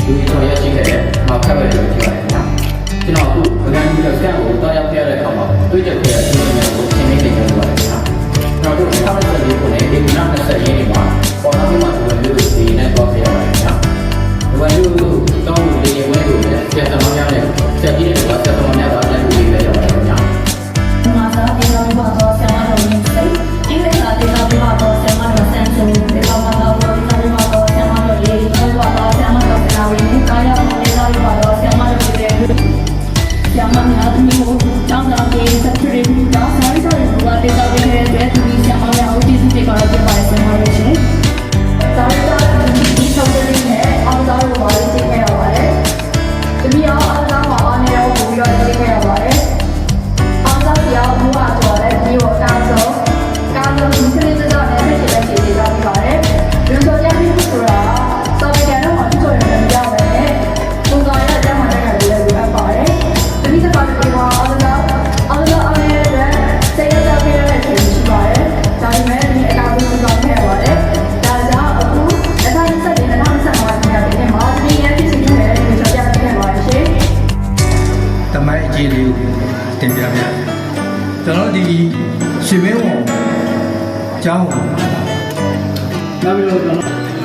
လူကြီးဆောင်ရရှိခဲ့တဲ့မောက်ခက်ပဲလို့ပြောရတယ်နော်ကျွန်တော်အခုဗကန်ကြီးတော့စကန်ကိုတောင်းရောက်ပြရတဲ့အခါမှာတွေ့ကြခဲ့တဲ့အချိန်တွေကိုသင်မိနေကြလို့ရတယ်နော်ကျွန်တော်တို့2024ခုနှစ်ဒီကနေ့20ရက်နေ့မှာပေါ်လာပြီးမှဒီလိုဒီနဲ့တော့ပြရပါတယ်နော်ဒီလိုတောင်းလို့ဒီဝဲကိုလည်းဆက်သမားများနဲ့ဆက်ပြီးတော့ဆက်သမားများတော့လည်းဒီလိုပဲရပါတယ်နော်马上电脑里把多想嘛都明白，因为他电脑里把多想嘛都三十，电脑嘛都电脑里把多想嘛都一，电脑把多想嘛都是那位，大家电脑里把多想嘛都是这个，想嘛那的你我常常给他出来，然后所以说如果电脑里面在图里想嘛然后就是这个就把想嘛这些，所以说你手机里面按照我的这个话嘞，这边要按照我按照我不要这个话嘞。要不啊做的比我高手，你肯定知道的，这些的姐姐教你搞的。比如说家里不熟了，稍微点的话就做人比较的，工作要这样的感觉比较搞的。这里是搞的地方，按照那个这个照片来选取搞的，家里面你搞不出照片搞的，大家不，那他们这里的他们生活比较便嘛，这边也就是因为你说家里面搞的些。တမိုင်းအကြီးလေးကိုတင်ပြပြကျွန်တော်ဒီရှင်မင်းဝန်ကျောင်းနောက်ပြီးတော့ကျွန်တော်